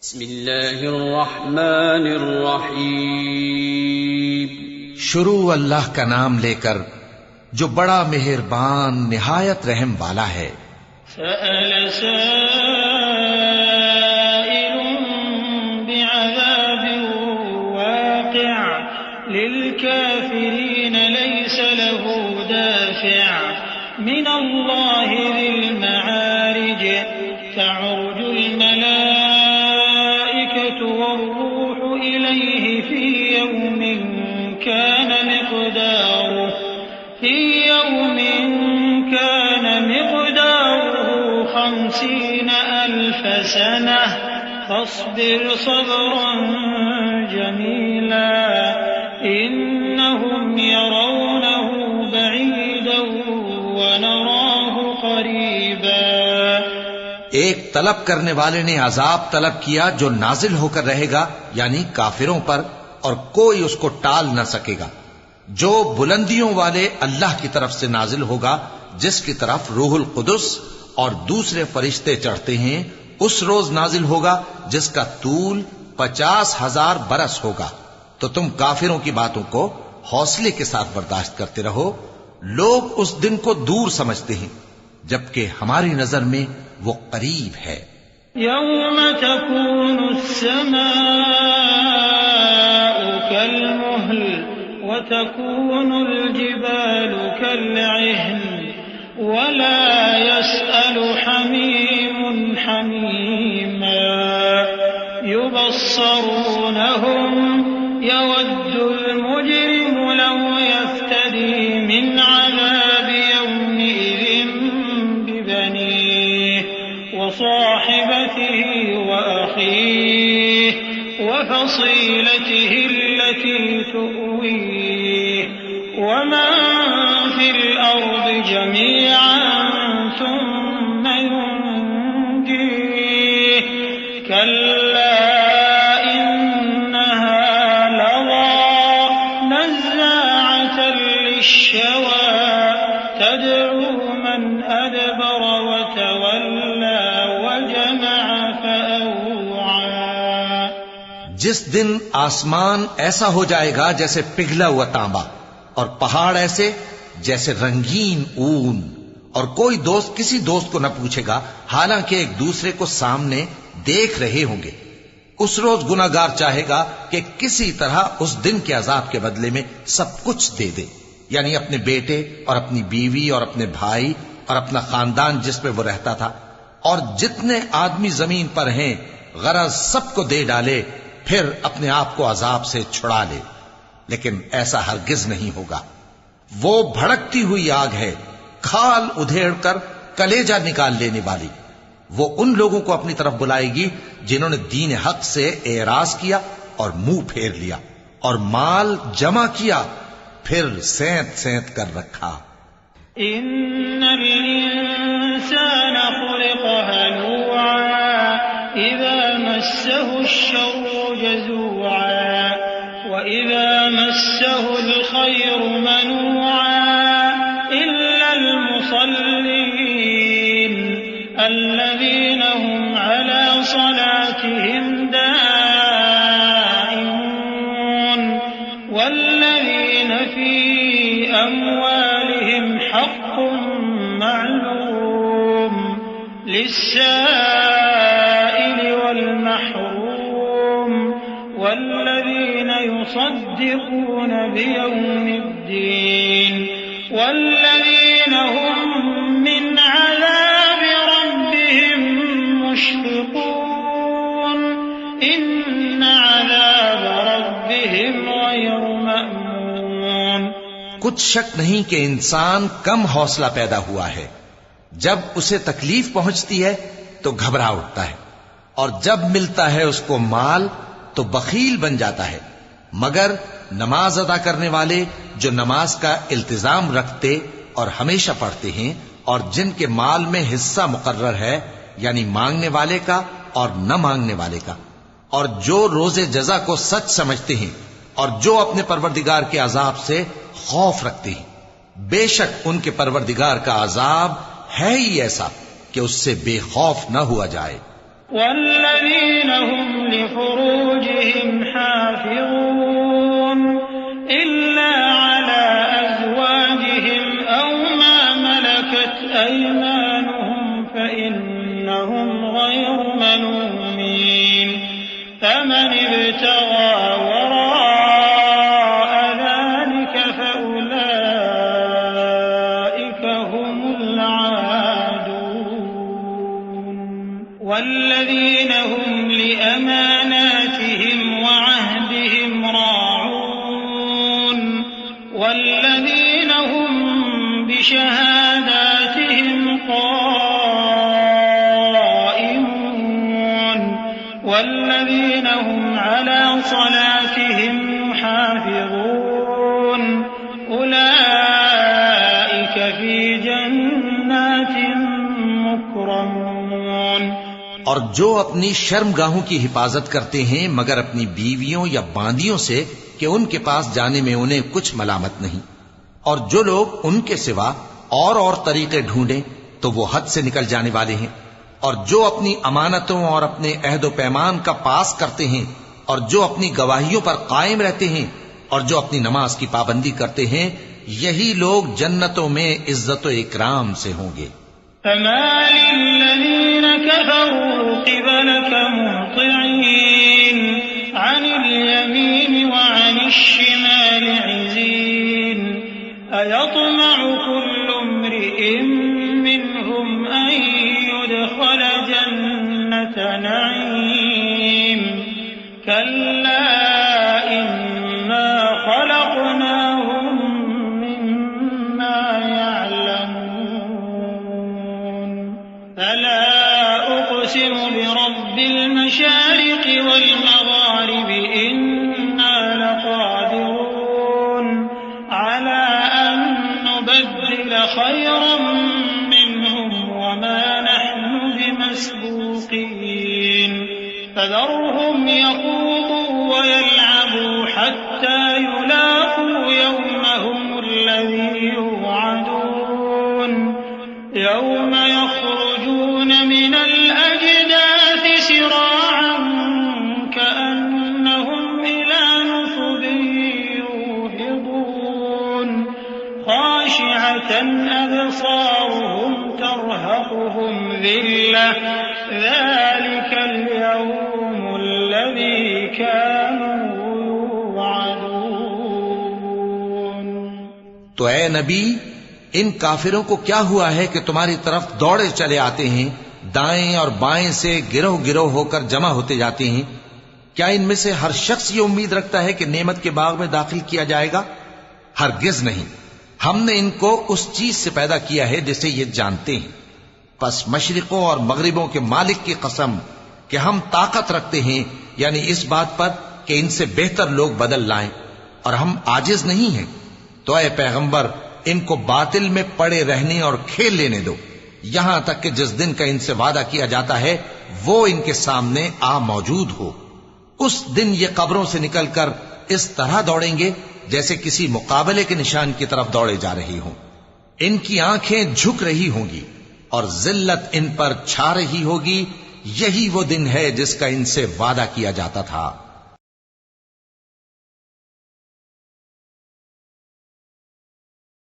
بسم اللہ الرحمن الرحیم. شروع اللہ کا نام لے کر جو بڑا مہربان نہایت رحم والا ہے. سأل سائل بعذاب واقع للكافرين ليس له دافع من الله ذي المعارج تعرج الملائكة والروح إليه في يوم كان مقداره 50,000 سنة فاصبر صبرا جميلا إنهم يرونه بعيدا ونراه قريبا. ایک طلب کرنے والے نے عذاب طلب کیا جو نازل ہو کر رہے گا یعنی کافروں پر اور کوئی اس کو ٹال نہ سکے گا، جو بلندیوں والے اللہ کی طرف سے نازل ہوگا جس کی طرف روح القدس اور دوسرے فرشتے چڑھتے ہیں. اس روز نازل ہوگا جس کا طول 50,000 برس ہوگا. تو تم کافروں کی باتوں کو حوصلے کے ساتھ برداشت کرتے رہو. لوگ اس دن کو دور سمجھتے ہیں جبکہ ہماری نظر میں وہ قریب ہے. يوم تكون السماء كالمهل وتكون الجبال كالعهن ولا يسأل حميم حميما يبصرونهم يود المجرم لو يفتدي من عذاب يومئذ ببنيه وصاحبته وأخيه وفصيلته التي تؤويه ومن في الأرض جميعا ثم ينجيه كلا إنها لظى نزاعة للشوى تدعو من أدبر وتولى وجمع فأوعى. جس دن آسمان ایسا ہو جائے گا جیسے پگھلا ہوا تانبا اور پہاڑ ایسے جیسے رنگین اون، اور کوئی دوست کسی دوست کو نہ پوچھے گا حالانکہ ایک دوسرے کو سامنے دیکھ رہے ہوں گے. اس روز گناہگار چاہے گا کہ کسی طرح اس دن کے عذاب کے بدلے میں سب کچھ دے دے، یعنی اپنے بیٹے اور اپنی بیوی اور اپنے بھائی اور اپنا خاندان جس میں وہ رہتا تھا اور جتنے آدمی زمین پر ہیں غرض سب کو دے ڈالے، پھر اپنے آپ کو عذاب سے چھڑا لے. لیکن ایسا ہرگز نہیں ہوگا. وہ بھڑکتی ہوئی آگ ہے، کھال ادھیڑ کر کلیجہ نکال لینے والی. وہ ان لوگوں کو اپنی طرف بلائے گی جنہوں نے دین حق سے اعراض کیا اور منہ پھیر لیا اور مال جمع کیا پھر سینت سینت کر رکھا. إن الإنسان خلق هلوعا إذا مسه الشر جزوعا وإذا مسه الخير منوعا إلا المصلين الذين هم على صلاتهم دائمون والذين في أموالهم حق معلوم للسائل والمحروم والذين يصدقون بيوم الدين والذين هم من عذاب ربهم مشفقون إن عذاب ربهم غير مأمون. کچھ شک نہیں کہ انسان کم حوصلہ پیدا ہوا ہے. جب اسے تکلیف پہنچتی ہے تو گھبرا اٹھتا ہے اور جب ملتا ہے اس کو مال تو بخیل بن جاتا ہے. مگر نماز ادا کرنے والے جو نماز کا التزام رکھتے اور ہمیشہ پڑھتے ہیں اور جن کے مال میں حصہ مقرر ہے یعنی مانگنے والے کا اور نہ مانگنے والے کا، اور جو روز جزا کو سچ سمجھتے ہیں اور جو اپنے پروردگار کے عذاب سے خوف رکھتے ہیں، بے شک ان کے پروردگار کا عذاب ہے ہی ایسا کہ اس سے بے خوف نہ ہوا جائے. والذین هم فمن ابتغى وراء ذلك فأولئك هم العادون والذين هم لأماناتهم وعهدهم راعون والذين هم بشهاداتهم قائمون والذين هم على صلاتهم يحافظون أولئك في جنات مكرمون اور جو اپنی شرمگاہوں کی حفاظت کرتے ہیں مگر اپنی بیویوں یا باندیوں سے کہ ان کے پاس جانے میں انہیں کچھ ملامت نہیں، اور جو لوگ ان کے سوا اور طریقے ڈھونڈیں تو وہ حد سے نکل جانے والے ہیں، اور جو اپنی امانتوں اور اپنے عہد و پیمان کا پاس کرتے ہیں، اور جو اپنی گواہیوں پر قائم رہتے ہیں، اور جو اپنی نماز کی پابندی کرتے ہیں، یہی لوگ جنتوں میں عزت و اکرام سے ہوں گے۔ فما للذين كفروا قبلك مهطعين عن اليمين وعن الشمال عزين أيطمع كل امرئ منهم أن يدخل جنة نعيم كلا إنا خلقناهم مما يعلمون فلا أقسم برب المشارق والمغارب إنا لقادرون على أن نبدل خيرا منهم وما نحن بمسبوقين فذرهم يخوضوا ويلعبوا حتى يلاقوا يومهم الذي يوعدون يوم يخرجون من الأجداث سراعا كأنهم إلى نصب يوفضون خاشعة أبصارهم ترهقهم ذلة ذلك اليوم الذي كانوا يوعدون۔ تو اے نبی، ان کافروں کو کیا ہوا ہے کہ تمہاری طرف دوڑے چلے آتے ہیں، دائیں اور بائیں سے گروہ گروہ ہو کر جمع ہوتے جاتے ہیں؟ کیا ان میں سے ہر شخص یہ امید رکھتا ہے کہ نعمت کے باغ میں داخل کیا جائے گا؟ ہرگز نہیں، ہم نے ان کو اس چیز سے پیدا کیا ہے جسے یہ جانتے ہیں۔ پس مشرقوں اور مغربوں کے مالک کی قسم کہ ہم طاقت رکھتے ہیں، یعنی اس بات پر کہ ان سے بہتر لوگ بدل لائیں، اور ہم عاجز نہیں ہیں۔ تو اے پیغمبر، ان کو باطل میں پڑے رہنے اور کھیل لینے دو، یہاں تک کہ جس دن کا ان سے وعدہ کیا جاتا ہے وہ ان کے سامنے آ موجود ہو۔ اس دن یہ قبروں سے نکل کر اس طرح دوڑیں گے جیسے کسی مقابلے کے نشان کی طرف دوڑے جا رہے ہوں۔ ان کی آنکھیں جھک رہی ہوں گی اور ذلت ان پر چھا رہی ہوگی۔ یہی وہ دن ہے جس کا ان سے وعدہ کیا جاتا تھا۔